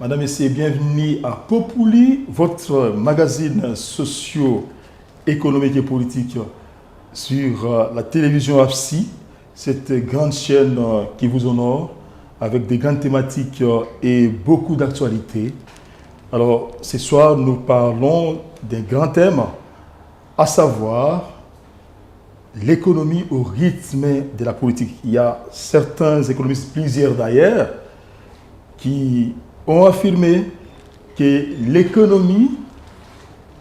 Madame, Messieurs, bienvenue à Populi, votre magazine socio-économique et politique sur la télévision AFSI, cette grande chaîne qui vous honore avec des grandes thématiques et beaucoup d'actualités. Alors, ce soir, nous parlons d'un grand thème, à savoir l'économie au rythme de la politique. Il y a certains économistes, plusieurs d'ailleurs, qui ont affirmé que l'économie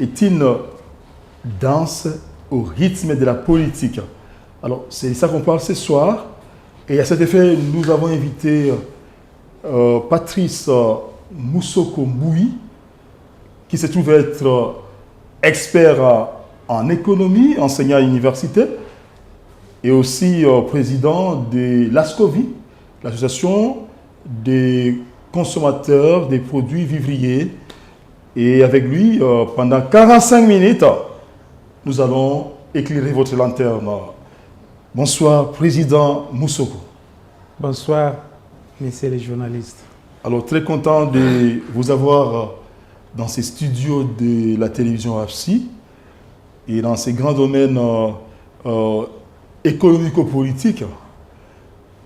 est une danse au rythme de la politique. Alors, c'est ça qu'on parle ce soir. Et à cet effet, nous avons invité Patrice Moussoko Mboui, qui se trouve être expert en économie, enseignant à l'université, et aussi président de l'ASCOVI, l'association des consommateurs des produits vivriers. Et avec lui, pendant 45 minutes, nous allons éclairer votre lanterne. Bonsoir, Président Moussoko. Bonsoir, messieurs les journalistes. Alors, très content de vous avoir dans ces studios de la télévision AFSI et dans ces grands domaines économico-politiques.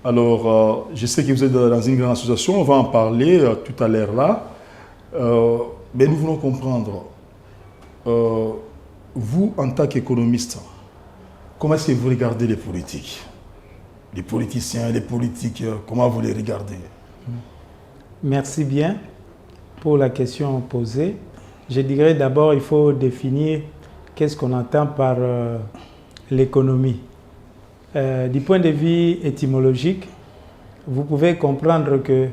Alors, je sais que vous êtes dans une grande association, on va en parler tout à l'heure là. Mais nous voulons comprendre, vous, en tant qu'économiste, comment est-ce que vous regardez les politiques? Les politiciens, les politiques, comment vous les regardez? Merci bien pour la question posée. Je dirais d'abord, il faut définir qu'est-ce qu'on entend par l'économie. Du point de vue étymologique, vous pouvez comprendre que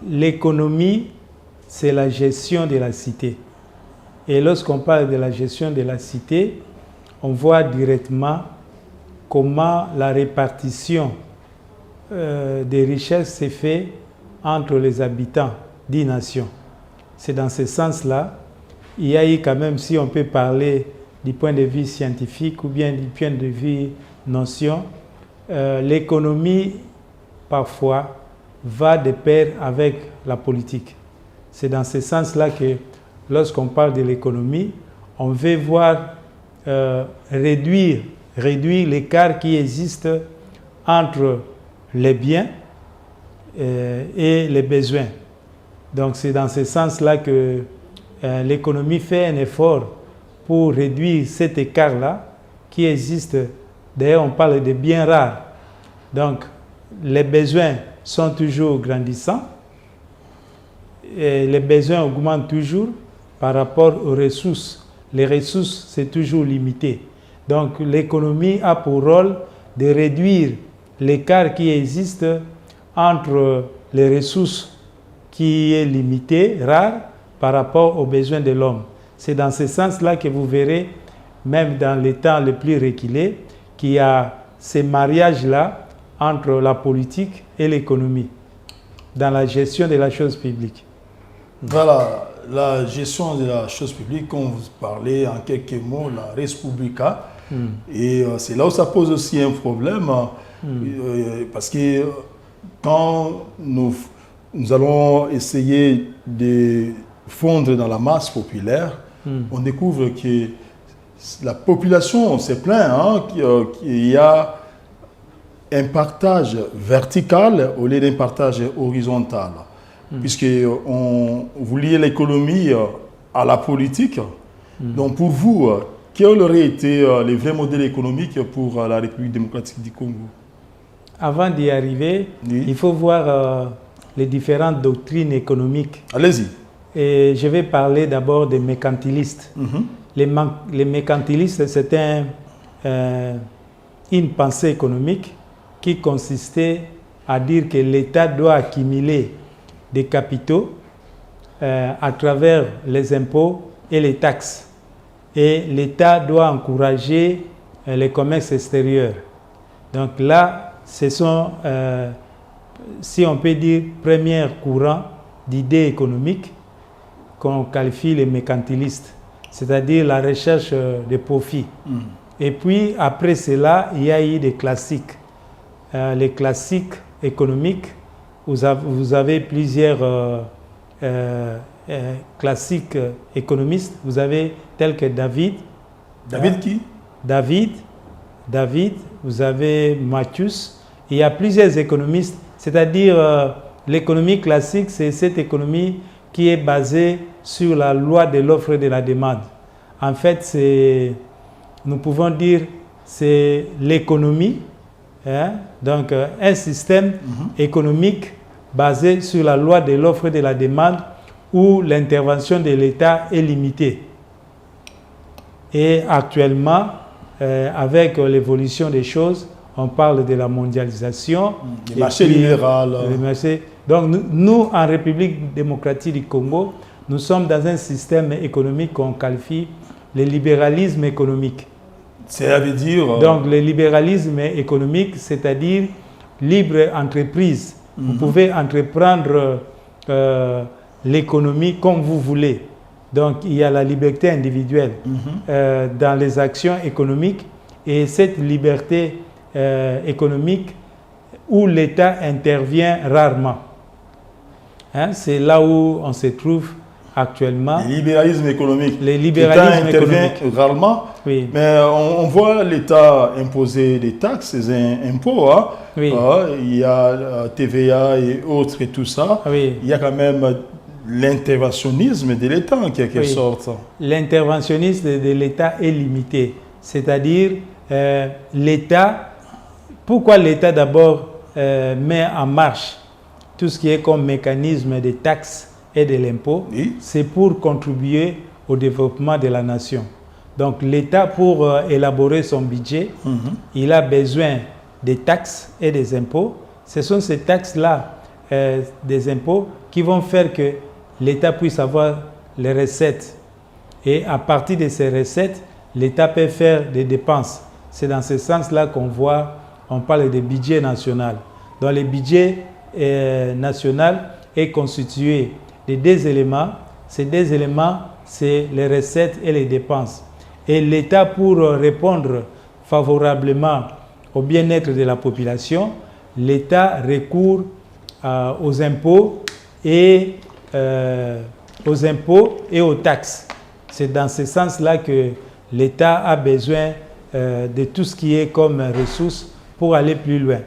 l'économie, c'est la gestion de la cité. Et lorsqu'on parle de la gestion de la cité, on voit directement comment la répartition des richesses s'est faite entre les habitants d'une nation. C'est dans ce sens-là, il y a eu quand même, si on peut parler du point de vue scientifique ou bien du point de vue notion, l'économie, parfois, va de pair avec la politique. C'est dans ce sens-là que, lorsqu'on parle de l'économie, on veut voir réduire l'écart qui existe entre les biens et les besoins. Donc, c'est dans ce sens-là que l'économie fait un effort pour réduire cet écart-là qui existe. D'ailleurs, on parle de biens rares. Donc, les besoins sont toujours grandissants et les besoins augmentent toujours par rapport aux ressources. Les ressources, c'est toujours limité. Donc, l'économie a pour rôle de réduire l'écart qui existe entre les ressources qui est limité, rare, par rapport aux besoins de l'homme. C'est dans ce sens-là que vous verrez, même dans les temps les plus reculés, qu'il y a ces mariages-là entre la politique et l'économie dans la gestion de la chose publique. Voilà, la gestion de la chose publique, comme vous parlez en quelques mots, la res publica. Et c'est là où ça pose aussi un problème, parce que quand nous allons essayer de fondre dans la masse populaire, on découvre que la population s'est plaint qu'il y a un partage vertical au lieu d'un partage horizontal. Puisque vous liez l'économie à la politique. Donc pour vous, quel aurait été le vrai modèle économique pour la République démocratique du Congo? Avant d'y arriver, il faut voir les différentes doctrines économiques. Allez-y. Et je vais parler d'abord des mercantilistes. Les mercantilistes, c'était une pensée économique qui consistait à dire que l'État doit accumuler des capitaux à travers les impôts et les taxes. Et l'État doit encourager les commerces extérieurs. Donc là, ce sont, si on peut dire, premier courant d'idées économiques qu'on qualifie les mercantilistes, c'est-à-dire la recherche de profit. Et puis, après cela, il y a eu des classiques. Les classiques économiques, vous avez plusieurs classiques économistes. Vous avez tel que David. David qui? David, vous avez Malthus. Il y a plusieurs économistes, c'est-à-dire l'économie classique, c'est cette économie qui est basée sur la loi de l'offre et de la demande. En fait, nous pouvons dire c'est l'économie, hein, donc un système économique basé sur la loi de l'offre et de la demande où l'intervention de l'État est limitée. Et actuellement, avec l'évolution des choses, on parle de la mondialisation. Le marché libéral. Donc nous, en République démocratique du Congo, nous sommes dans un système économique qu'on qualifie le libéralisme économique. Ça veut dire... Donc le libéralisme économique, c'est-à-dire libre entreprise. Vous pouvez entreprendre l'économie comme vous voulez. Donc il y a la liberté individuelle dans les actions économiques et cette liberté économique où l'État intervient rarement. Hein, c'est là où on se trouve actuellement. Le libéralisme économique. L'État intervient rarement, oui. Mais on voit l'État imposer des taxes, des impôts. Hein. Oui. Il y a TVA et autres et tout ça. Oui. Il y a quand même l'interventionnisme de l'État en quelque sorte. L'interventionnisme de l'État est limité. C'est-à-dire, l'État, pourquoi l'État d'abord met en marche tout ce qui est comme mécanisme de taxes et de l'impôt, oui. C'est pour contribuer au développement de la nation. Donc l'État, pour élaborer son budget, il a besoin des taxes et des impôts. Ce sont ces taxes-là, des impôts, qui vont faire que l'État puisse avoir les recettes. Et à partir de ces recettes, l'État peut faire des dépenses. C'est dans ce sens-là qu'on voit, on parle de budget national. Donc le budget national est constitué de deux éléments. Ces deux éléments, c'est les recettes et les dépenses. Et l'État, pour répondre favorablement au bien-être de la population, l'État recourt aux impôts et aux taxes. C'est dans ce sens-là que l'État a besoin de tout ce qui est comme ressources pour aller plus loin.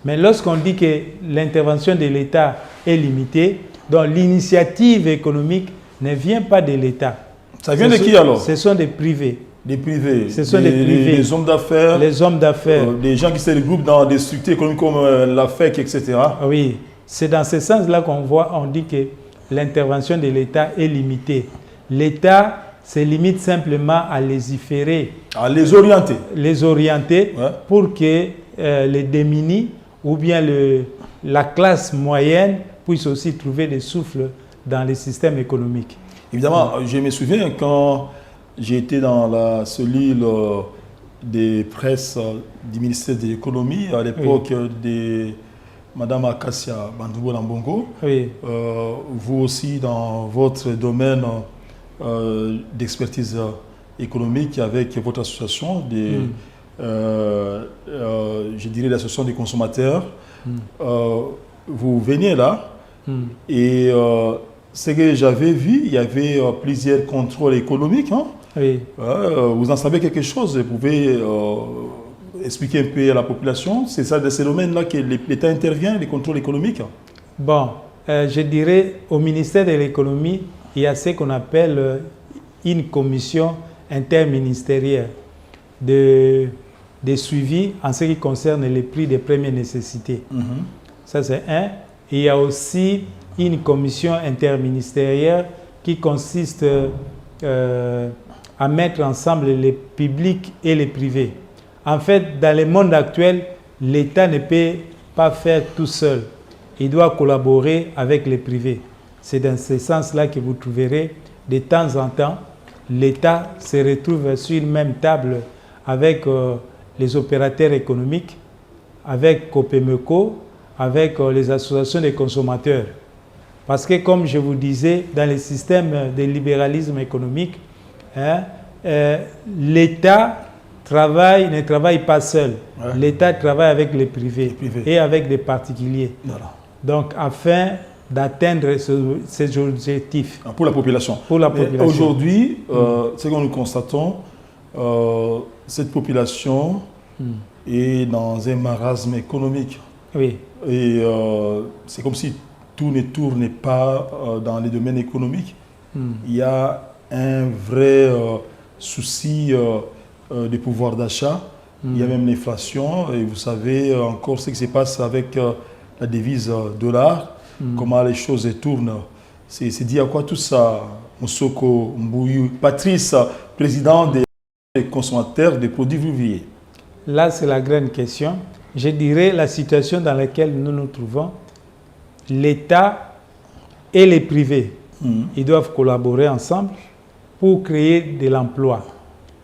Mais lorsqu'on dit que l'intervention de l'État est limitée, donc l'initiative économique ne vient pas de l'État. Ça vient de qui alors? Ce sont des privés. Des privés. Ce sont des privés. Des hommes d'affaires. Les hommes d'affaires. Des gens qui se regroupent dans des structures économiques comme la FEC, etc. Oui, c'est dans ce sens-là qu'on voit, on dit que l'intervention de l'État est limitée. L'État se limite simplement à légiférer. À les orienter. Les orienter, ouais. Pour que les démunis ou bien la classe moyenne puisse aussi trouver des souffles dans les systèmes économiques. Évidemment, je me souviens quand j'étais dans la cellule des presses du ministère de l'économie, à l'époque de Mme Akassia Bandoubo Lambongo. Oui. Vous aussi, dans votre domaine d'expertise économique avec votre association, je dirais l'association des consommateurs, vous veniez là et ce que j'avais vu, il y avait plusieurs contrôles économiques. Hein. Oui. Vous en savez quelque chose? Vous pouvez expliquer un peu à la population? C'est ça, de ces domaines-là que l'État intervient, les contrôles économiques? Bon, je dirais au ministère de l'économie, il y a ce qu'on appelle une commission interministérielle de suivi en ce qui concerne les prix des premières nécessités. Ça, c'est un. Il y a aussi une commission interministérielle qui consiste à mettre ensemble les publics et les privés. En fait, dans le monde actuel, l'État ne peut pas faire tout seul. Il doit collaborer avec les privés. C'est dans ce sens-là que vous trouverez de temps en temps, l'État se retrouve sur une même table avec les opérateurs économiques, avec Copemeco, avec les associations des consommateurs. Parce que, comme je vous disais, dans le système de libéralisme économique, l'État ne travaille pas seul. Ouais. L'État travaille avec les privés et avec des particuliers. Voilà. Donc, afin d'atteindre ces objectifs. Pour la population. Pour la population. Aujourd'hui, ce que nous constatons, cette population est dans un marasme économique. Oui. Et c'est comme si tout ne tourne pas dans les domaines économiques. Il y a un vrai souci de pouvoir d'achat. Il y a même l'inflation. Et vous savez encore ce qui se passe avec la devise dollar, comment les choses tournent. C'est dit à quoi tout ça, Moussoko Mbouyou, Patrice, président des consommateurs des produits vivriers? Là, c'est la grande question. Je dirais la situation dans laquelle nous nous trouvons, l'État et les privés, ils doivent collaborer ensemble pour créer de l'emploi.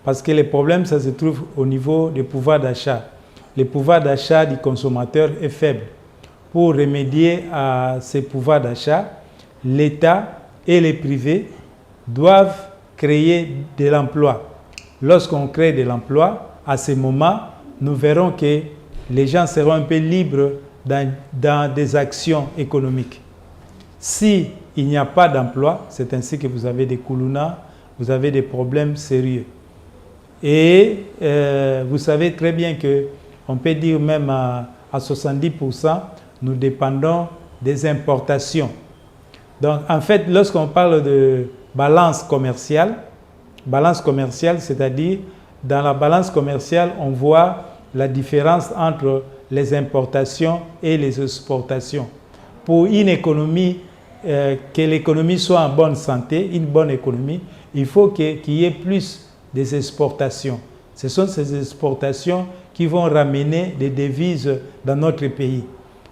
Parce que le problème, ça se trouve au niveau du pouvoir d'achat. Le pouvoir d'achat du consommateur est faible. Pour remédier à ce pouvoir d'achat, l'État et les privés doivent créer de l'emploi. Lorsqu'on crée de l'emploi, à ce moment, nous verrons que les gens seront un peu libres dans des actions économiques. Si il n'y a pas d'emploi, c'est ainsi que vous avez des koulouna, vous avez des problèmes sérieux. Et vous savez très bien qu'on peut dire même à 70%, nous dépendons des importations. Donc en fait, lorsqu'on parle de balance commerciale, c'est-à-dire dans la balance commerciale, on voit la différence entre les importations et les exportations. Pour une économie, que l'économie soit en bonne santé, une bonne économie, il faut qu'il y ait plus des exportations. Ce sont ces exportations qui vont ramener des devises dans notre pays.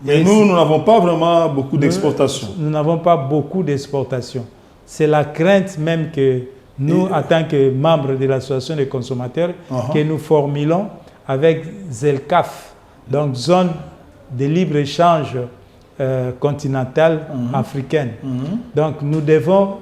Mais nous n'avons pas vraiment beaucoup d'exportations. Nous n'avons pas beaucoup d'exportations. C'est la crainte même que nous, en tant que membres de l'association des consommateurs, que nous formulons avec ZELCAF, donc zone de libre-échange continentale africaine. Donc nous devons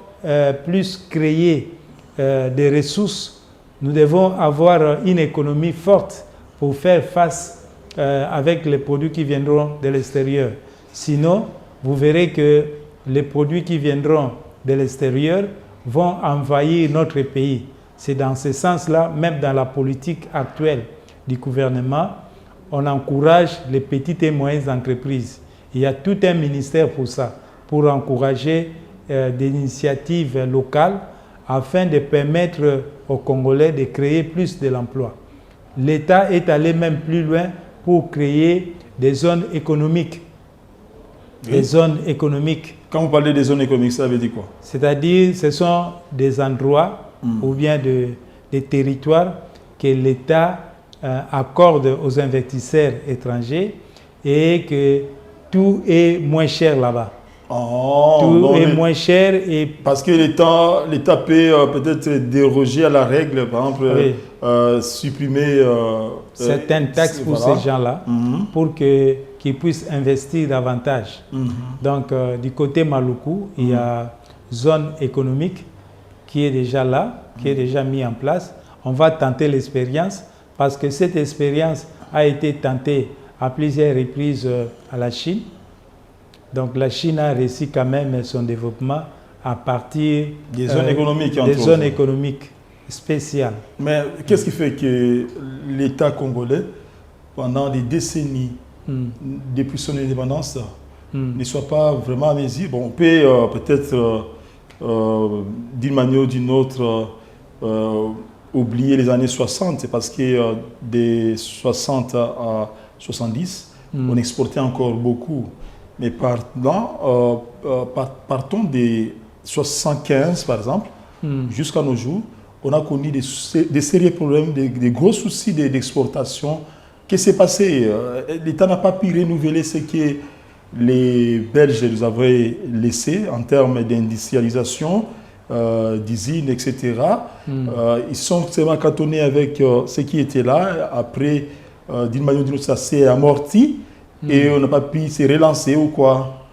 plus créer des ressources, nous devons avoir une économie forte pour faire face avec les produits qui viendront de l'extérieur. Sinon, vous verrez que les produits qui viendront de l'extérieur vont envahir notre pays. C'est dans ce sens-là, même dans la politique actuelle du gouvernement, on encourage les petites et moyennes entreprises. Il y a tout un ministère pour ça, pour encourager des initiatives locales afin de permettre aux Congolais de créer plus de l'emploi. L'État est allé même plus loin pour créer des zones économiques. Oui. Des zones économiques. Quand vous parlez des zones économiques, ça veut dire quoi? C'est-à-dire, ce sont des endroits ou bien des territoires que l'État accorde aux investisseurs étrangers et que tout est moins cher là-bas. Tout est moins cher. Et parce que l'État peut peut-être déroger à la règle, par exemple, supprimer certaines taxes pour ces gens-là, pour qu'ils puissent investir davantage. Donc, du côté Maluku, il y a zone économique qui est déjà là, qui est déjà mise en place. On va tenter l'expérience parce que cette expérience a été tentée à plusieurs reprises à la Chine. Donc la Chine a réussi quand même son développement à partir des zones économiques spéciales. Mais qu'est-ce qui fait que l'État congolais, pendant des décennies, depuis son indépendance, ne soit pas vraiment à mesure? Bon, on peut peut-être d'une manière ou d'une autre oublier les années 60, c'est parce que des 60 à 70, on exportait encore beaucoup. Mais partons des 75, par exemple, jusqu'à nos jours, on a connu des sérieux problèmes, des gros soucis d'exportation. Qu'est-ce qui s'est passé? L'État n'a pas pu renouveler ce que les Belges nous avaient laissé en termes d'industrialisation, d'usines, etc. Ils sont seulement cantonnés avec ce qui était là. Après, d'une manière ou d'une autre, ça s'est amorti. Et on n'a pas pu se relancer ou quoi?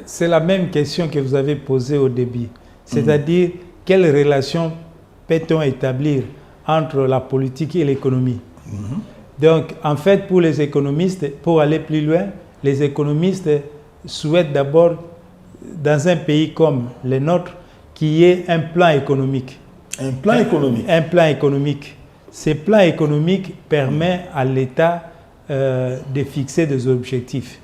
C'est la même question que vous avez posée au début. C'est-à-dire, quelle relation peut-on établir entre la politique et l'économie? Donc, en fait, pour les économistes, pour aller plus loin, les économistes souhaitent d'abord dans un pays comme le nôtre, qu'il y ait un plan économique. Un plan économique. Un plan économique. Ce plan économique permet à l'État de fixer des objectifs.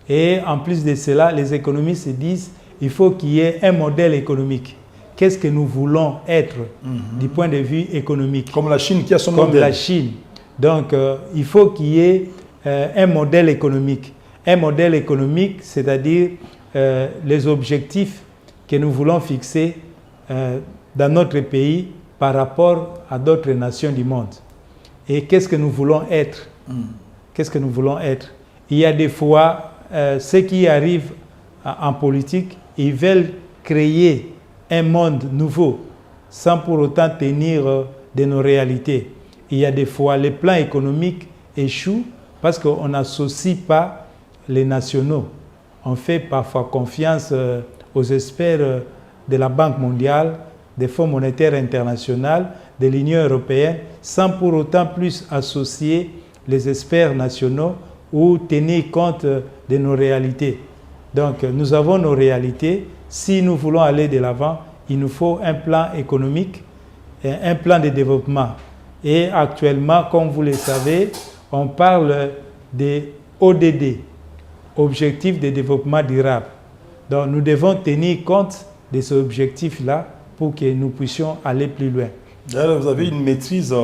Et en plus de cela, les économistes se disent qu'il faut qu'il y ait un modèle économique. Qu'est-ce que nous voulons être du point de vue économique? Comme la Chine qui a son modèle. Comme la Chine. Donc, il faut qu'il y ait un modèle économique. Un modèle économique, c'est-à-dire les objectifs que nous voulons fixer dans notre pays par rapport à d'autres nations du monde. Et qu'est-ce que nous voulons être? Qu'est-ce que nous voulons être? Il y a des fois, ceux qui arrivent en politique, ils veulent créer un monde nouveau sans pour autant tenir de nos réalités. Il y a des fois, les plans économiques échouent parce qu'on n'associe pas les nationaux. On fait parfois confiance aux experts de la Banque mondiale, des Fonds monétaires internationaux, de l'Union européenne, sans pour autant plus associer les experts nationaux ou tenir compte de nos réalités. Donc, nous avons nos réalités. Si nous voulons aller de l'avant, il nous faut un plan économique, un plan de développement. Et actuellement, comme vous le savez, on parle des ODD, Objectifs de développement durable. Donc, nous devons tenir compte de ces objectifs-là pour que nous puissions aller plus loin. D'ailleurs, vous avez une maîtrise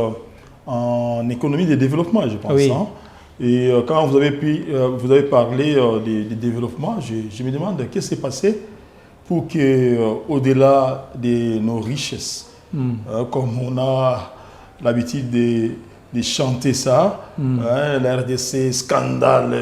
en économie de développement, je pense. Oui. Hein? Et quand vous avez parlé de développement, je me demande qu'est-ce qui s'est passé pour que, au-delà de nos richesses, comme on a l'habitude de chanter ça, hein, la RDC scandale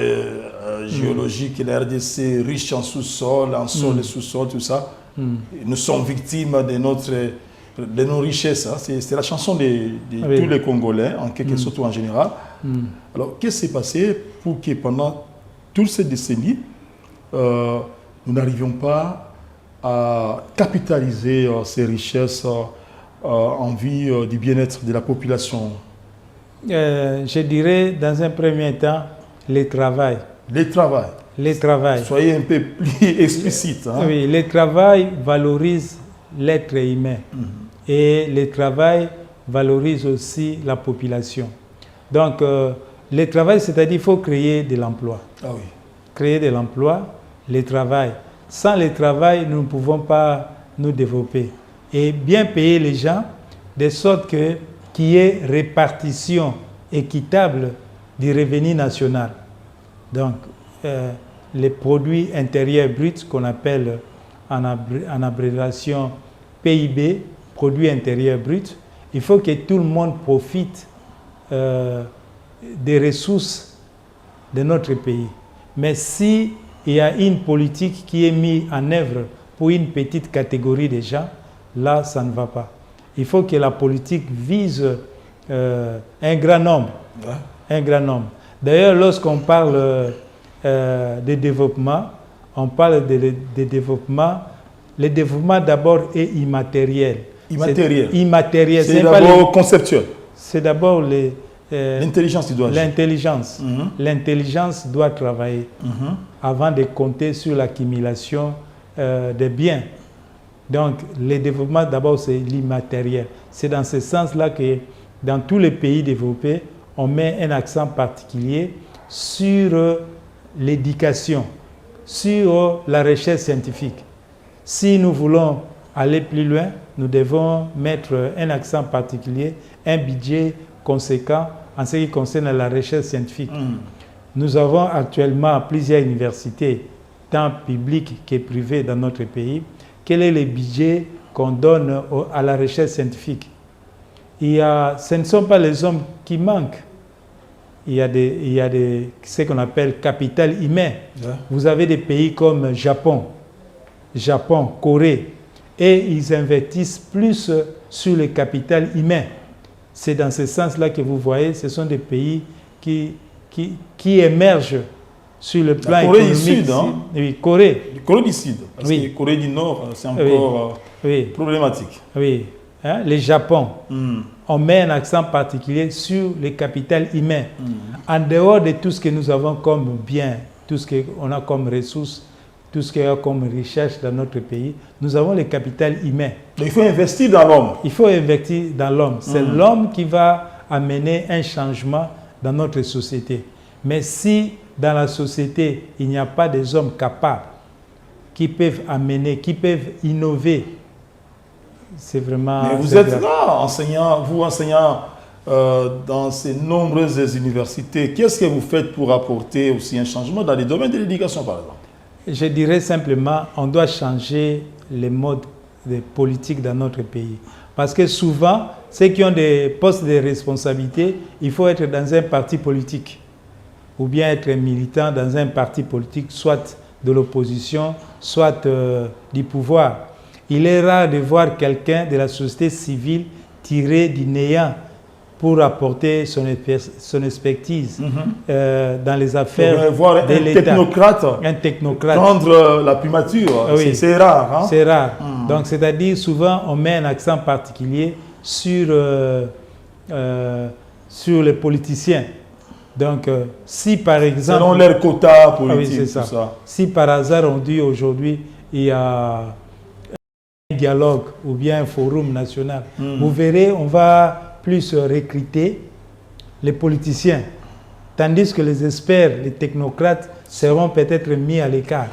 géologique, la RDC riche en sous-sol, en sol et sous-sol, tout ça, nous sommes victimes de nos richesses. Hein. C'est la chanson de tous les Congolais, en quelque sorte ou en général. Alors, qu'est-ce qui s'est passé pour que pendant toutes ces décennies, nous n'arrivions pas à capitaliser ces richesses en vue du bien-être de la population? Je dirais, dans un premier temps, le travail. Le travail. Le travail. Soyez un peu plus explicite. Hein? Oui, le travail valorise l'être humain. Et le travail valorise aussi la population. Donc, le travail, c'est-à-dire qu'il faut créer de l'emploi. Ah oui. Créer de l'emploi, le travail. Sans le travail, nous ne pouvons pas nous développer. Et bien payer les gens, de sorte qu'il y ait répartition équitable du revenu national. Donc, les produits intérieurs bruts, qu'on appelle en abréviation PIB, produits intérieurs bruts, il faut que tout le monde profite des ressources de notre pays. Mais si il y a une politique qui est mise en œuvre pour une petite catégorie de gens, là, ça ne va pas. Il faut que la politique vise un grand nombre. Un grand nombre. D'ailleurs, lorsqu'on parle de développement, on parle de développement. Le développement d'abord est immatériel. Immatériel. Immatériel. C'est d'abord conceptuel. C'est d'abord l'intelligence qui doit agir. L'intelligence. L'intelligence doit travailler avant de compter sur l'accumulation des biens. Donc, le développement d'abord, c'est l'immatériel. C'est dans ce sens-là que dans tous les pays développés, on met un accent particulier sur l'éducation, sur la recherche scientifique. Si nous voulons aller plus loin, nous devons mettre un accent particulier, un budget conséquent en ce qui concerne la recherche scientifique. Nous avons actuellement plusieurs universités, tant publiques que privées dans notre pays. Quel est le budget qu'on donne à la recherche scientifique? Ce ne sont pas les hommes qui manquent. Il y a ce qu'on appelle capital humain. Vous avez des pays comme Japon, Corée, et ils investissent plus sur le capital humain. C'est dans ce sens-là que vous voyez, ce sont des pays qui émergent sur le plan économique. Corée du Sud, hein? Oui, Corée du Sud. Parce que Corée du Nord, c'est encore problématique. Oui, hein? Le Japon. On met un accent particulier sur le capital humain. En dehors de tout ce que nous avons comme bien, tout ce qu'on a comme ressources, tout ce qu'il y a comme recherche dans notre pays. Nous avons le capital humain. Donc il faut investir dans l'homme. Il faut investir dans l'homme. C'est l'homme qui va amener un changement dans notre société. Mais si dans la société, il n'y a pas des hommes capables qui peuvent amener, qui peuvent innover, c'est vraiment... Mais vous êtes là, enseignant dans ces nombreuses universités. Qu'est-ce que vous faites pour apporter aussi un changement dans les domaines de l'éducation, par exemple? Je dirais simplement, on doit changer les modes de politique dans notre pays. Parce que souvent, ceux qui ont des postes de responsabilité, il faut être dans un parti politique ou bien être militant dans un parti politique, soit de l'opposition, soit du pouvoir. Il est rare de voir quelqu'un de la société civile tiré du néant pour apporter son expertise dans les affaires voir de l'État. Un technocrate. Prendre la primature, oui. C'est rare. Hein? C'est rare. Donc, c'est-à-dire, souvent, on met un accent particulier sur les politiciens. Donc, si par exemple... Selon leur quota politique, oui, c'est ça. Si par hasard, on dit aujourd'hui, il y a un dialogue ou bien un forum national, vous verrez, on va plus recruter les politiciens, tandis que les experts, les technocrates seront peut-être mis à l'écart.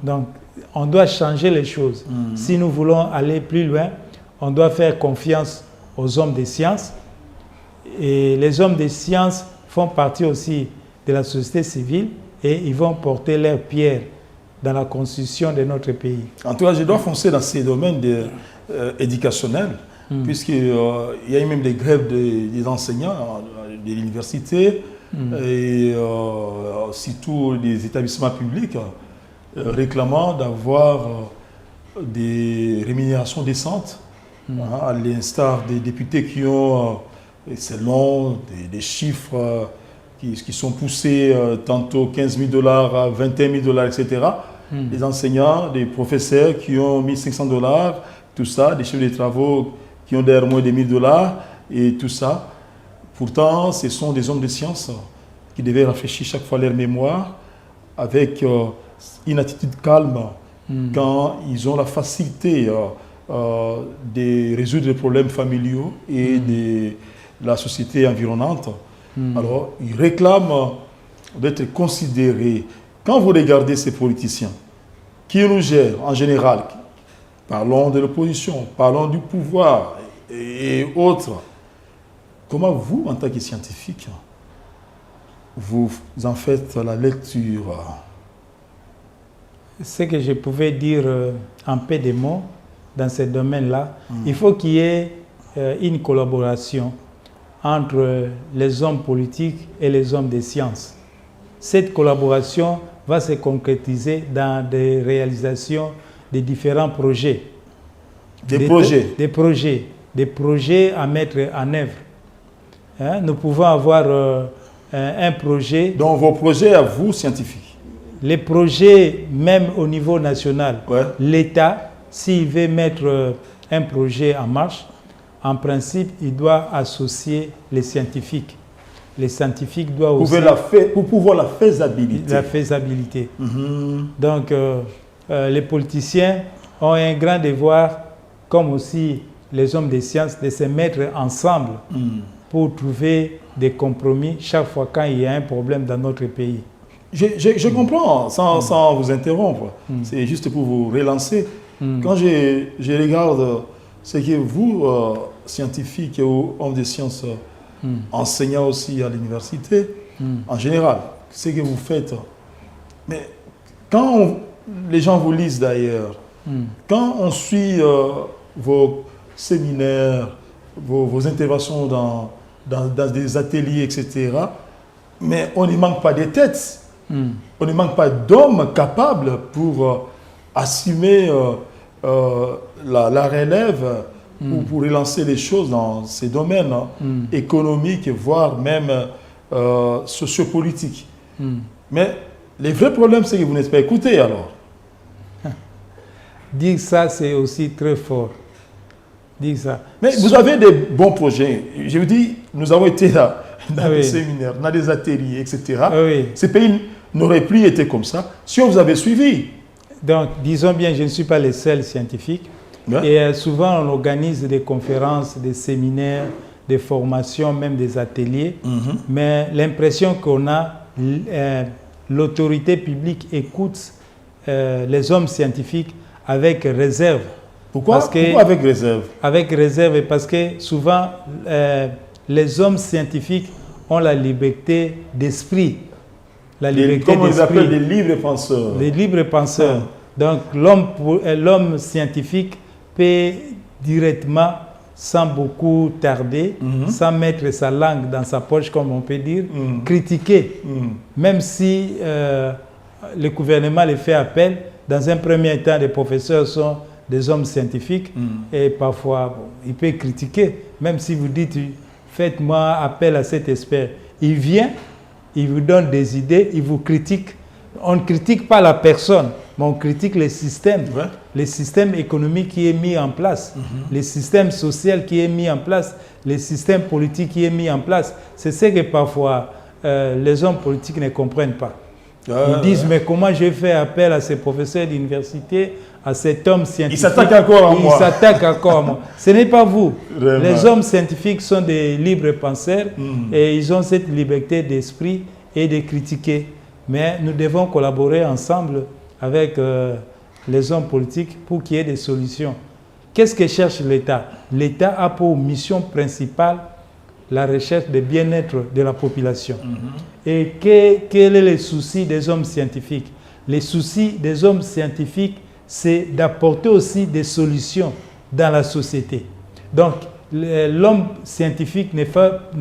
Donc, on doit changer les choses. Si nous voulons aller plus loin, on doit faire confiance aux hommes des sciences. Et les hommes des sciences font partie aussi de la société civile et ils vont porter leur pierre dans la constitution de notre pays. En tout cas, je dois foncer dans ces domaines éducationnels, puisqu'il y a eu même des grèves des enseignants de l'université et surtout des établissements publics réclamant d'avoir des rémunérations décentes, à l'instar des députés qui ont, selon des chiffres qui sont poussés tantôt 15 000 $, à 21 000 $, etc. Des enseignants, des professeurs qui ont mis 500 $, tout ça, des chefs de travaux qui ont derrière moins de 1 000 $ et tout ça. Pourtant, ce sont des hommes de science qui devaient rafraîchir chaque fois leur mémoire avec une attitude calme quand ils ont la facilité de résoudre les problèmes familiaux et de la société environnante. Alors, ils réclament d'être considérés. Quand vous regardez ces politiciens qui nous gèrent en général, parlons de l'opposition, parlons du pouvoir et autres, comment vous, en tant que scientifique, vous en faites la lecture? Ce que je pouvais dire en peu de mots dans ce domaine-là, il faut qu'il y ait une collaboration entre les hommes politiques et les hommes des sciences. Cette collaboration va se concrétiser dans des réalisations de différents projets. Des projets à mettre en œuvre. Hein? Nous pouvons avoir un projet... Donc vos projets à vous, scientifiques? Les projets, même au niveau national, l'État, s'il veut mettre un projet en marche, en principe, il doit associer les scientifiques. Les scientifiques doivent aussi... Pour pouvoir la faisabilité. La faisabilité. Donc, les politiciens ont un grand devoir, comme aussi les hommes des sciences, de se mettre ensemble pour trouver des compromis chaque fois quand il y a un problème dans notre pays. Je comprends, sans vous interrompre. C'est juste pour vous relancer. Quand je regarde ce que vous, scientifiques ou hommes des sciences, enseignants aussi à l'université, en général, ce que vous faites, mais quand les gens vous lisent d'ailleurs, quand on suit vos séminaires, vos interventions dans des ateliers, etc., mais on ne manque pas de têtes. On ne manque pas d'hommes capables pour assumer la relève ou pour relancer les choses dans ces domaines économiques, voire même sociopolitiques. Mais le vrai problème, c'est que vous n'êtes pas écouté alors. Dire ça, c'est aussi très fort. Dire ça. Mais vous avez des bons projets. Je vous dis, nous avons été là, dans des séminaires, dans des ateliers, etc. Ces pays n'auraient plus été comme ça si on vous avait suivi. Donc, disons bien, je ne suis pas le seul scientifique. Ouais. Et souvent, on organise des conférences, des séminaires, des formations, même des ateliers. Mais l'impression qu'on a, l'autorité publique écoute les hommes scientifiques avec réserve. Pourquoi avec réserve? Avec réserve, parce que souvent, les hommes scientifiques ont la liberté d'esprit. La liberté comme on les d'esprit. appelle les libres penseurs. Les libres penseurs. Donc, l'homme scientifique peut directement, sans beaucoup tarder, sans mettre sa langue dans sa poche, comme on peut dire, critiquer. Même si le gouvernement les fait appel, dans un premier temps, les professeurs sont des hommes scientifiques et parfois, il peut critiquer. Même si vous dites, faites-moi appel à cet expert. Il vient, il vous donne des idées, il vous critique. On ne critique pas la personne, mais on critique le système économique qui est mis en place, le système social qui est mis en place, le système politique qui est mis en place. C'est ce que parfois les hommes politiques ne comprennent pas. Ils disent, mais comment je fais appel à ces professeurs d'université, à cet homme scientifique? Il s'attaque encore à moi. Il s'attaque encore à moi. Ce n'est pas vous. Vraiment. Les hommes scientifiques sont des libres penseurs et ils ont cette liberté d'esprit et de critiquer. Mais nous devons collaborer ensemble avec les hommes politiques pour qu'il y ait des solutions. Qu'est-ce que cherche l'État? L'État a pour mission principale la recherche du bien-être de la population. Et quel est le souci des hommes scientifiques? Les soucis des hommes scientifiques, c'est d'apporter aussi des solutions dans la société. Donc, l'homme scientifique ne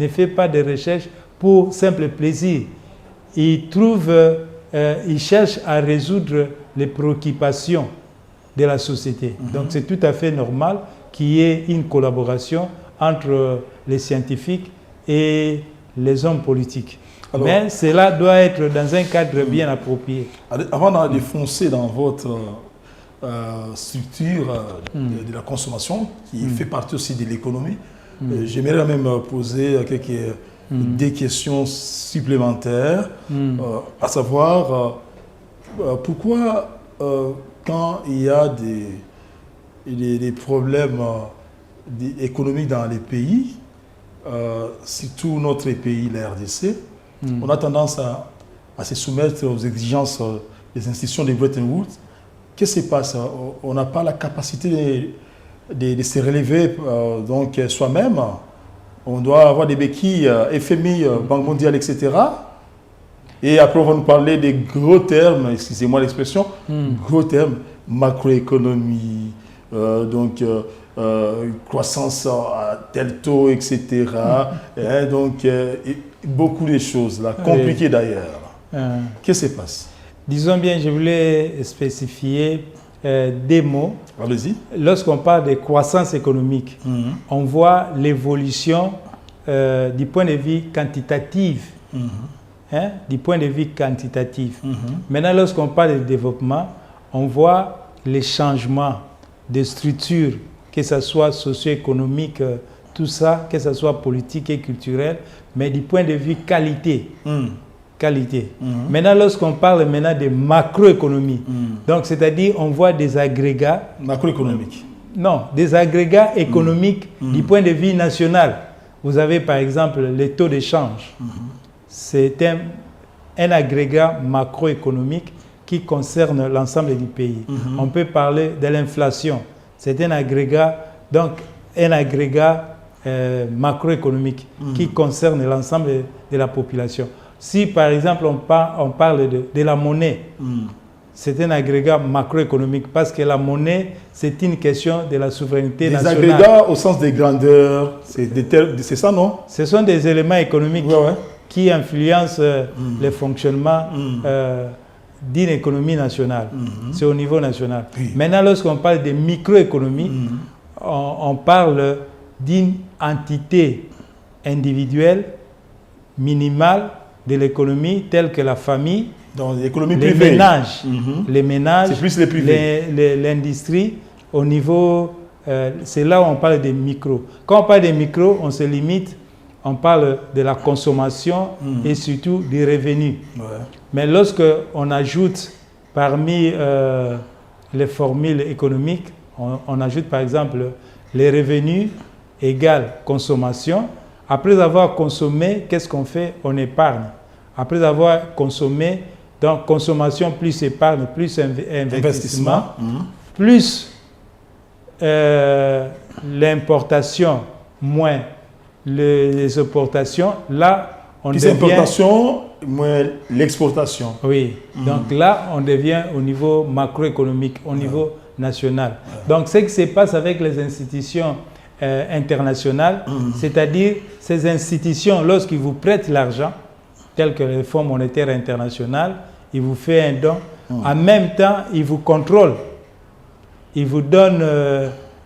fait pas de recherche pour simple plaisir. Il cherche à résoudre les préoccupations de la société. Donc, c'est tout à fait normal qu'il y ait une collaboration entre les scientifiques et les hommes politiques. Alors, mais cela doit être dans un cadre bien approprié. Avant d'aller foncer dans votre structure de la consommation, qui fait partie aussi de l'économie, j'aimerais même poser des questions supplémentaires, à savoir pourquoi quand il y a des problèmes économiques dans les pays, surtout notre pays, la RDC, on a tendance à se soumettre aux exigences des institutions de Bretton Woods. Qu'est-ce qui se passe? On n'a pas la capacité de se relever donc soi-même. On doit avoir des béquilles, FMI, Banque mondiale, etc. Et après, on va nous parler des gros termes, excusez-moi l'expression, gros termes, macroéconomie, croissance à tel taux, etc. Et donc, beaucoup de choses là, compliquées d'ailleurs. Qu'est-ce qui se passe? Disons bien, je voulais spécifier des mots. Allez-y. Lorsqu'on parle de croissance économique, on voit l'évolution du point de vue quantitatif. Du point de vue quantitatif. Maintenant, lorsqu'on parle de développement, on voit les changements de structure, que ce soit socio-économique, tout ça, que ce soit politique et culturel, mais du point de vue qualité. Maintenant, lorsqu'on parle maintenant de macroéconomie, donc c'est-à-dire on voit des agrégats... Macroéconomiques. Non, des agrégats économiques du point de vue national. Vous avez par exemple les taux d'échange. C'est un agrégat macroéconomique qui concerne l'ensemble du pays. On peut parler de l'inflation. C'est un agrégat, donc un agrégat macroéconomique qui concerne l'ensemble de la population. Si par exemple on parle de la monnaie, c'est un agrégat macroéconomique parce que la monnaie, c'est une question de la souveraineté nationale. Des agrégats au sens des grandeurs, c'est ça, non? Ce sont des éléments économiques qui influencent le fonctionnement d'une économie nationale. C'est au niveau national. Maintenant, lorsqu'on parle de microéconomie, on parle d'une entité individuelle minimale de l'économie telle que la famille, les ménages, c'est plus les privés, l'industrie, au niveau, c'est là où on parle des micros. Quand on parle des micros, on se limite, on parle de la consommation et surtout des revenus. Mais lorsque on ajoute parmi les formules économiques, on ajoute par exemple les revenus égale consommation. Après avoir consommé, qu'est-ce qu'on fait? On épargne. Après avoir consommé, donc consommation plus épargne, plus investissement, plus l'importation, moins les exportations. Là, on plus devient... importation, moins l'exportation. Oui, donc là, on devient au niveau macroéconomique, au niveau national. Donc, ce qui se passe avec les institutions internationales, c'est-à-dire ces institutions, lorsqu'ils vous prêtent l'argent, tels que le Fonds monétaire international, ils vous font un don, en même temps, ils vous contrôlent, ils vous donnent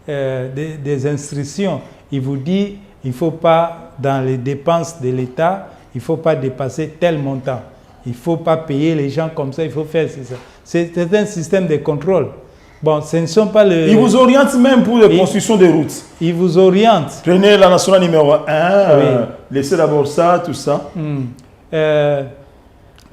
des instructions, ils vous disent, il ne faut pas, dans les dépenses de l'État, il ne faut pas dépasser tel montant. Il ne faut pas payer les gens comme ça, il faut faire ça. C'est un système de contrôle. Bon, ce ne sont pas les... Ils vous orientent même pour la construction des routes. Ils vous orientent. Prenez la nationale numéro 1, laissez d'abord ça, tout ça.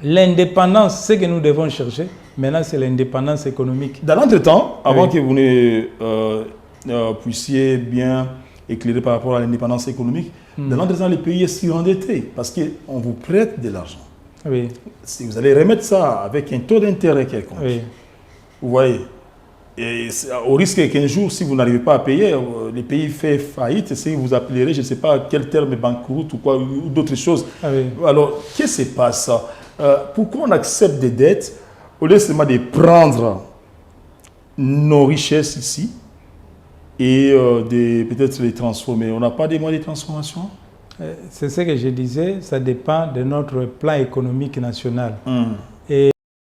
L'indépendance, ce que nous devons chercher, maintenant, c'est l'indépendance économique. Dans l'entretemps, avant que vous ne puissiez bien éclairer par rapport à l'indépendance économique, dans l'entretemps, le pays est surendetté parce qu'on vous prête de l'argent. Oui. Si vous allez remettre ça avec un taux d'intérêt quelconque, vous voyez, et au risque qu'un jour, si vous n'arrivez pas à payer, le pays fait faillite, si vous appellerez, je ne sais pas quel terme, banqueroute ou quoi, ou d'autres choses. Alors, qu'est-ce qui se passe? Pourquoi on accepte des dettes au lieu seulement de prendre nos richesses ici et de peut-être les transformer? On n'a pas des moyens de transformation? C'est ce que je disais, ça dépend de notre plan économique national. Et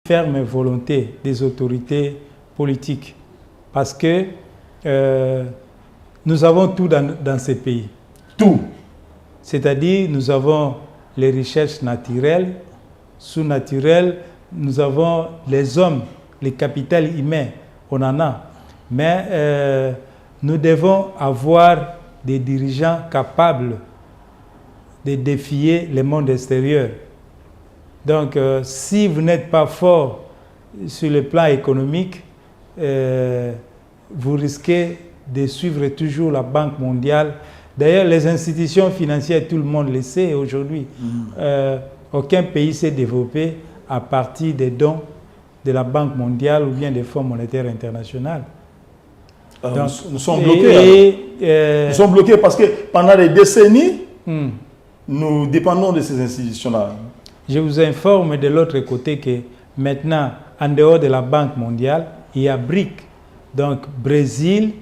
ferme volonté des autorités politiques. Parce que nous avons tout dans ces pays. Tout. C'est-à-dire, nous avons les richesses naturelles, sous-naturelles, nous avons les hommes, les capitales humains, on en a. Mais nous devons avoir des dirigeants capables de défier le monde extérieur. Donc, si vous n'êtes pas fort sur le plan économique, vous risquez de suivre toujours la Banque mondiale. D'ailleurs, les institutions financières, tout le monde le sait aujourd'hui. Aucun pays s'est développé à partir des dons de la Banque mondiale ou bien des Fonds monétaires internationaux. Donc, nous sommes bloqués. Nous sommes bloqués parce que pendant des décennies, nous dépendons de ces institutions-là. Je vous informe de l'autre côté que maintenant, en dehors de la Banque mondiale, il y a BRIC. Donc, Brésil,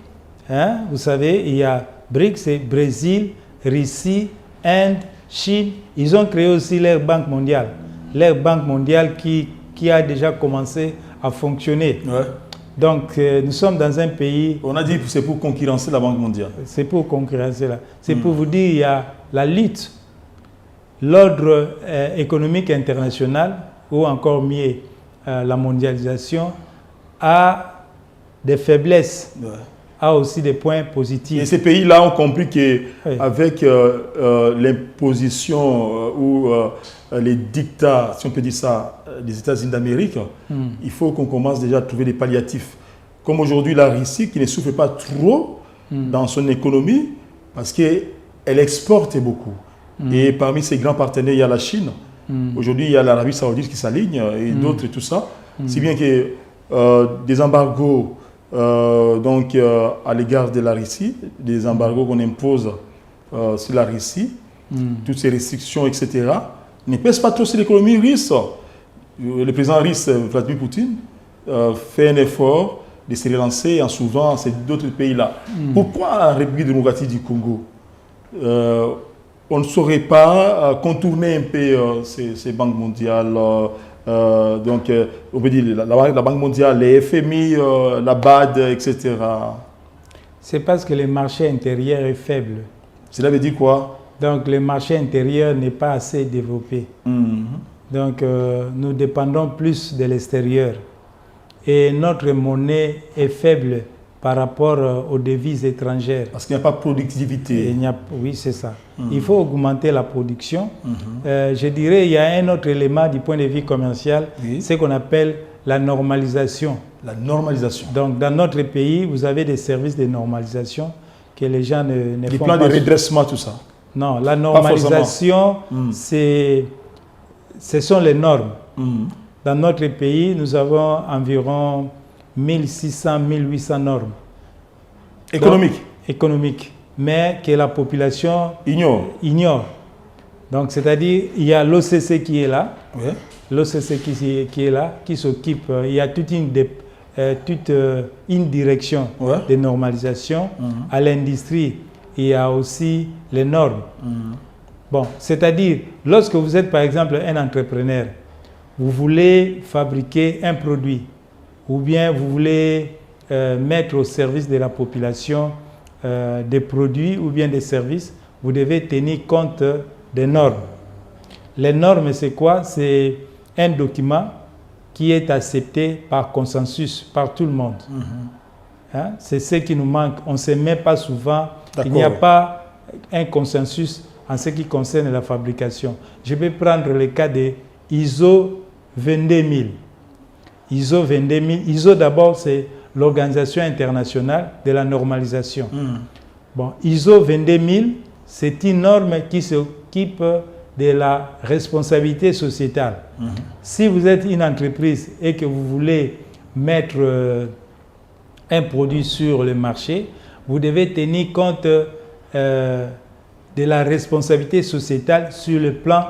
vous savez, il y a BRIC, c'est Brésil, Russie, Inde, Chine. Ils ont créé aussi leur Banque mondiale. Leur Banque mondiale qui a déjà commencé à fonctionner. Donc, nous sommes dans un pays... On a dit que c'est pour concurrencer la Banque mondiale. C'est pour concurrencer là. C'est pour vous dire, il y a la lutte. L'ordre économique international, ou encore mieux, la mondialisation, a des faiblesses, a aussi des points positifs. Et ces pays-là ont compris qu'avec l'imposition ou les dictats, si on peut dire ça, des États-Unis d'Amérique, il faut qu'on commence déjà à trouver des palliatifs. Comme aujourd'hui la Russie, qui ne souffre pas trop dans son économie, parce qu'elle exporte beaucoup. Et parmi ses grands partenaires, il y a la Chine. Aujourd'hui, il y a l'Arabie Saoudite qui s'aligne et d'autres et tout ça. Si bien que des embargos à l'égard de la Russie, des embargos qu'on impose sur la Russie, toutes ces restrictions, etc., ne pèsent pas trop sur l'économie russe. Le président russe, Vladimir Poutine, fait un effort de se relancer en s'ouvrant à d'autres pays-là. Pourquoi la République démocratique du Congo on ne saurait pas contourner un peu ces banques mondiales, on peut dire la Banque mondiale, les FMI, la BAD, etc. C'est parce que le marché intérieur est faible. Cela veut dire quoi? Donc le marché intérieur n'est pas assez développé. Donc nous dépendons plus de l'extérieur. Et notre monnaie est faible par rapport aux devises étrangères. Parce qu'il n'y a pas de productivité. Oui, c'est ça. Il faut augmenter la production. Je dirais qu'il y a un autre élément du point de vue commercial, ce qu'on appelle la normalisation. La normalisation. Donc, dans notre pays, vous avez des services de normalisation que les gens ne Des font plans pas. de redressement, tout ça. Non, la normalisation, ce sont les normes. Dans notre pays, nous avons environ 1600, 1800 normes. Économiques. Économiques, mais que la population ignore. Donc, c'est-à-dire, il y a l'OCC qui est là, Oui. l'OCC qui est là, qui s'occupe, il y a toute une direction de normalisation. À l'industrie, il y a aussi les normes. Bon, c'est-à-dire, lorsque vous êtes par exemple un entrepreneur, vous voulez fabriquer un produit ou bien vous voulez mettre au service de la population des produits ou bien des services, vous devez tenir compte des normes. Les normes, c'est quoi? C'est un document qui est accepté par consensus, par tout le monde. Hein? C'est ce qui nous manque. On ne se met pas souvent. Il n'y a pas un consensus en ce qui concerne la fabrication. Je vais prendre le cas de ISO 22000. ISO 22000. ISO d'abord, c'est l'Organisation internationale de la normalisation. Bon, ISO 22000, c'est une norme qui s'occupe de la responsabilité sociétale. Si vous êtes une entreprise et que vous voulez mettre un produit sur le marché, vous devez tenir compte de la responsabilité sociétale sur le plan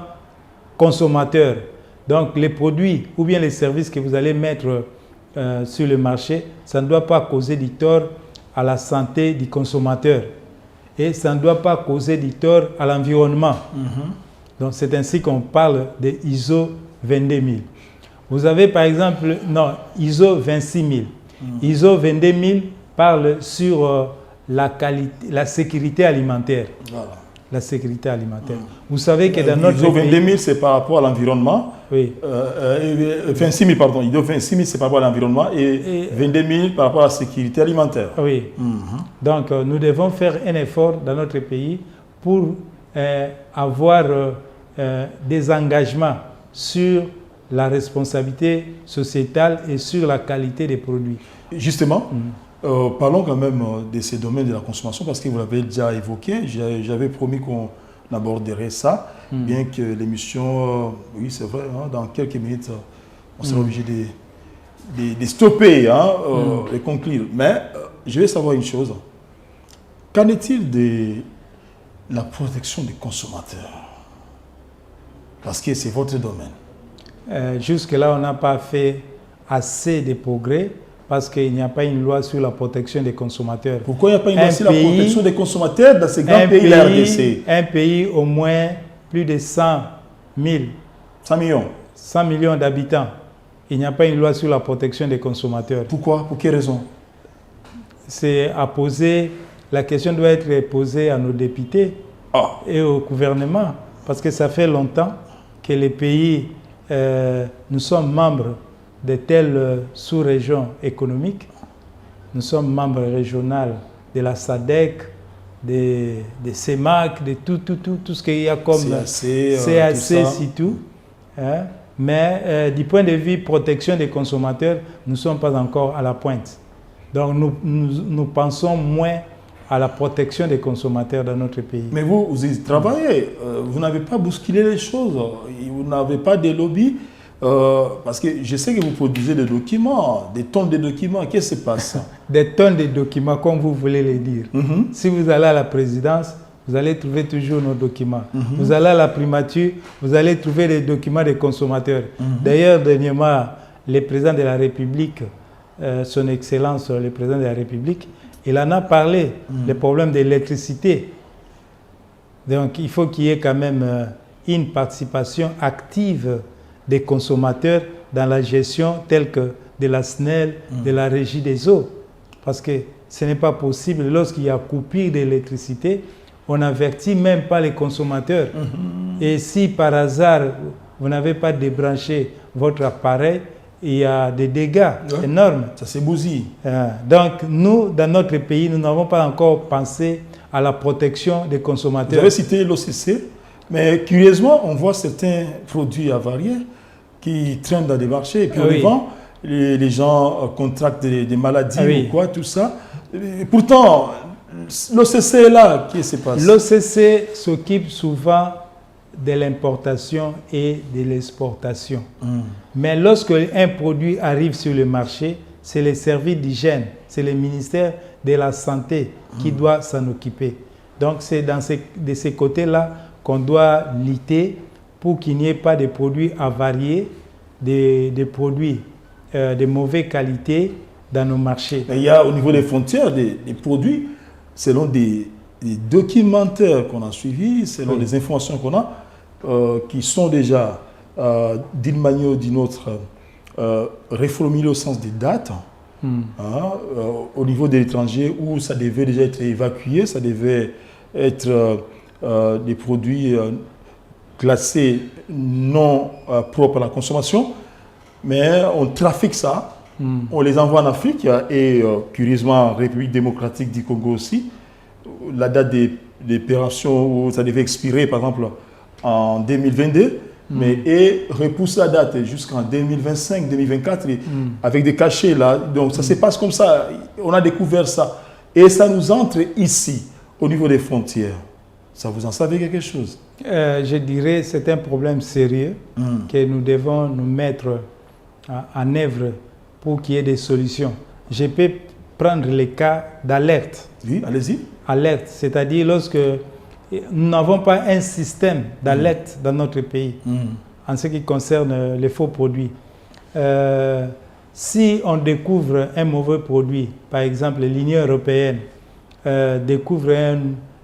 consommateur. Donc les produits ou bien les services que vous allez mettre sur le marché, ça ne doit pas causer du tort à la santé du consommateur et ça ne doit pas causer du tort à l'environnement. Donc c'est ainsi qu'on parle de ISO 22000. Vous avez par exemple, ISO 26000. ISO 22000 parle sur la sécurité alimentaire. Voilà. La sécurité alimentaire. Vous savez que dans notre ISO pays... 22000, c'est par rapport à l'environnement. Oui. 26000, pardon. ISO 26000, c'est par rapport à l'environnement et 22000 par rapport à la sécurité alimentaire. Oui. Donc, nous devons faire un effort dans notre pays pour avoir des engagements sur la responsabilité sociétale et sur la qualité des produits. Justement, parlons quand même de ces domaines de la consommation parce que vous l'avez déjà évoqué. J'avais promis qu'on aborderait ça, bien que l'émission, oui c'est vrai, dans quelques minutes, on sera obligé de stopper et conclure. Mais je vais savoir une chose. Qu'en est-il de la protection des consommateurs? Parce que c'est votre domaine. Jusque-là, on n'a pas fait assez de progrès parce qu'il n'y a pas une loi sur la protection des consommateurs. Pourquoi il n'y a pas une loi sur la protection des consommateurs dans ces grands pays de la RDC? Un pays au moins plus de 100 millions d'habitants. Il n'y a pas une loi sur la protection des consommateurs. Pourquoi? Pour quelle raison? C'est à poser, la question doit être posée à nos députés et au gouvernement parce que ça fait longtemps que les pays, nous sommes membres de telles sous-régions économiques. Nous sommes membres régionaux de la SADC, de CEMAC, de tout ce qu'il y a comme CAC, c'est tout. Hein? Mais du point de vue protection des consommateurs, nous ne sommes pas encore à la pointe. Donc nous pensons moins à la protection des consommateurs dans notre pays. Mais vous y travaillez, vous n'avez pas bousculé les choses, vous n'avez pas de lobby. Parce que je sais que vous produisez des documents, des tonnes de documents. Qu'est-ce qui se passe? Des tonnes de documents, comme vous voulez les dire. Si vous allez à la présidence, vous allez trouver toujours nos documents. Vous allez à la primature, vous allez trouver des documents des consommateurs. D'ailleurs, dernièrement, le président de la République, son Excellence, le président de la République, il en a parlé, les problèmes d'électricité. Donc, il faut qu'il y ait quand même une participation active des consommateurs dans la gestion telle que de la SNEL, de la Régie des eaux. Parce que ce n'est pas possible, lorsqu'il y a coupure d'électricité, on n'avertit même pas les consommateurs. Et si par hasard, vous n'avez pas débranché votre appareil, il y a des dégâts énormes. Ça se bousille. Donc nous, dans notre pays, nous n'avons pas encore pensé à la protection des consommateurs. Vous avez cité l'OCC, mais curieusement, on voit certains produits avariés qui traînent dans des marchés et puis on les vend. les gens contractent des maladies oui. ou quoi, tout ça. Et pourtant, l'OCC est là. Qu'est-ce qui se passe? L'OCC s'occupe souvent de l'importation et de l'exportation. Mais lorsque un produit arrive sur le marché, c'est les services d'hygiène, c'est le ministère de la Santé qui doit s'en occuper. Donc c'est de ces côtés-là qu'on doit lutter pour qu'il n'y ait pas de produits avariés, des produits de mauvaise qualité dans nos marchés. Mais il y a au niveau des frontières des produits, selon des documentaires qu'on a suivis, selon les informations qu'on a, qui sont déjà d'une manière ou d'une autre reformulées au sens des dates, au niveau de l'étranger où ça devait déjà être évacué, ça devait être des produits classés non propres à la consommation, mais on trafique ça, on les envoie en Afrique et curieusement en République démocratique du Congo aussi. La date des péremptions où ça devait expirer par exemple en 2022, mais et repousse la date jusqu'en 2025, 2024 avec des cachets là. Donc ça se passe comme ça, on a découvert ça et ça nous entre ici au niveau des frontières. Ça vous en savez quelque chose? Je dirais que c'est un problème sérieux que nous devons nous mettre en œuvre pour qu'il y ait des solutions. Je peux prendre les cas d'alerte. Oui, allez-y. Alerte, c'est-à-dire lorsque nous n'avons pas un système d'alerte dans notre pays en ce qui concerne les faux produits. Si on découvre un mauvais produit, par exemple l'Union européenne découvre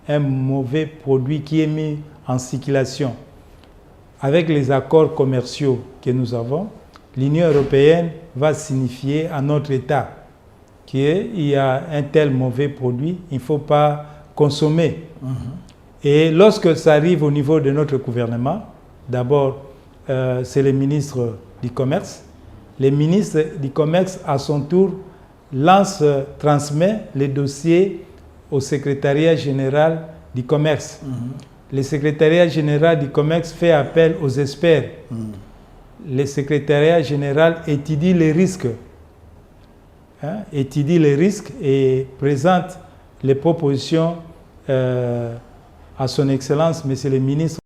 un mauvais produit qui est mis en circulation, avec les accords commerciaux que nous avons, l'Union européenne va signifier à notre État qu'il y a un tel mauvais produit, il ne faut pas consommer. Et lorsque ça arrive au niveau de notre gouvernement, d'abord, c'est le ministre du Commerce. Le ministre du Commerce, à son tour, transmet les dossiers au secrétariat général du Commerce. Le secrétariat général du Commerce fait appel aux experts. Le secrétariat général étudie les risques. Étudie les risques et présente les propositions à son Excellence, Monsieur le ministre.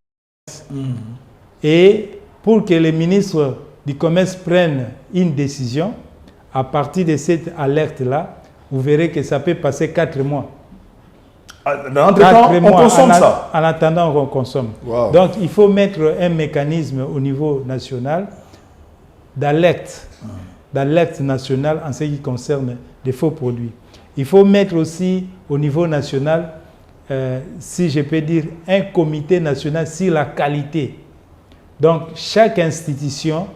Et pour que le ministre du Commerce prenne une décision, à partir de cette alerte-là, vous verrez que ça peut passer 4 mois. Dans l'entretemps, on consomme ça. En attendant, on consomme. Wow. Donc, il faut mettre un mécanisme au niveau national d'alerte nationale en ce qui concerne les faux produits. Il faut mettre aussi au niveau national, si je peux dire, un comité national sur la qualité. Donc, chaque institution,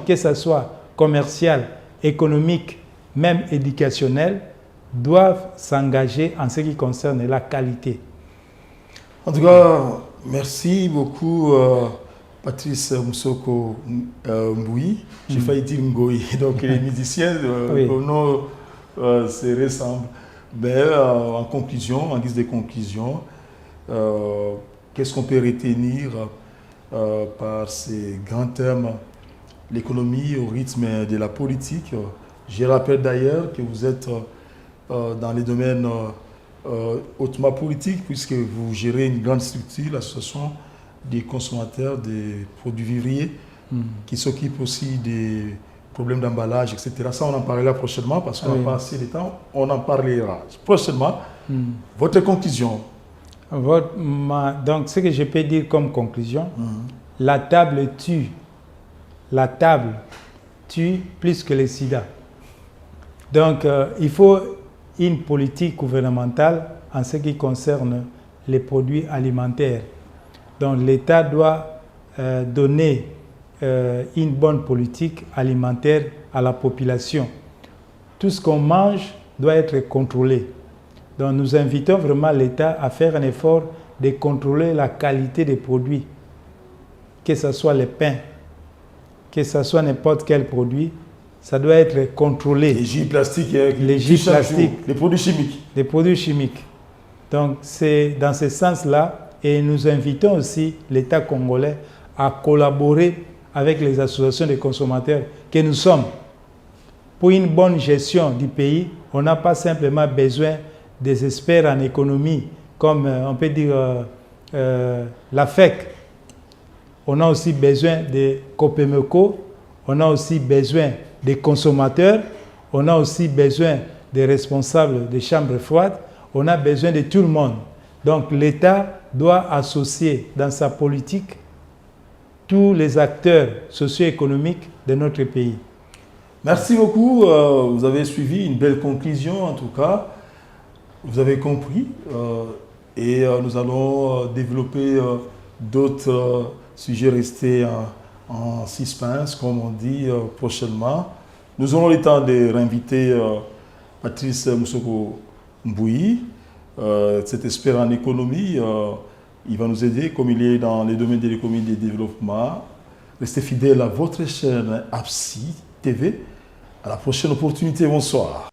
que ce soit commerciale, économique, même éducationnelle, doivent s'engager en ce qui concerne la qualité. En tout cas, merci beaucoup, Patrice Moussoko Mboui. J'ai failli dire Ngoï, donc les musiciens, au nom se ressemblent. Mais en conclusion, en guise de conclusion, qu'est-ce qu'on peut retenir par ces grands thèmes, l'économie au rythme de la politique? Je rappelle d'ailleurs que vous êtes dans les domaines hautement politiques, puisque vous gérez une grande structure, l'association des consommateurs des produits vivriers, qui s'occupe aussi des problèmes d'emballage, etc. Ça, on en parlera prochainement, parce qu'on n'a pas assez de temps. On en parlera prochainement. Votre conclusion? Donc, ce que je peux dire comme conclusion, la table tue. La table tue plus que le sida. Donc, il faut une politique gouvernementale en ce qui concerne les produits alimentaires. Donc, l'État doit donner une bonne politique alimentaire à la population. Tout ce qu'on mange doit être contrôlé. Donc, nous invitons vraiment l'État à faire un effort de contrôler la qualité des produits, que ce soit le pain, que ce soit n'importe quel produit, ça doit être contrôlé. Les jus plastiques, les produits chimiques. Les produits chimiques. Donc, c'est dans ce sens-là, et nous invitons aussi l'État congolais à collaborer avec les associations de consommateurs que nous sommes. Pour une bonne gestion du pays, on n'a pas simplement besoin des experts en économie, comme on peut dire la FEC. On a aussi besoin des COPEMECO, on a aussi besoin des consommateurs, on a aussi besoin des responsables des chambres froides, on a besoin de tout le monde. Donc l'État doit associer dans sa politique tous les acteurs socio-économiques de notre pays. Merci beaucoup. Vous avez suivi une belle conclusion en tout cas. Vous avez compris et nous allons développer d'autres sujets restés en suspense, comme on dit, prochainement. Nous aurons le temps de réinviter Patrice Moussoko Mbouyi, cet expert en économie. Il va nous aider, comme il est dans les domaines de l'économie et du développement. Restez fidèles à votre chaîne APSI TV. À la prochaine opportunité. Bonsoir.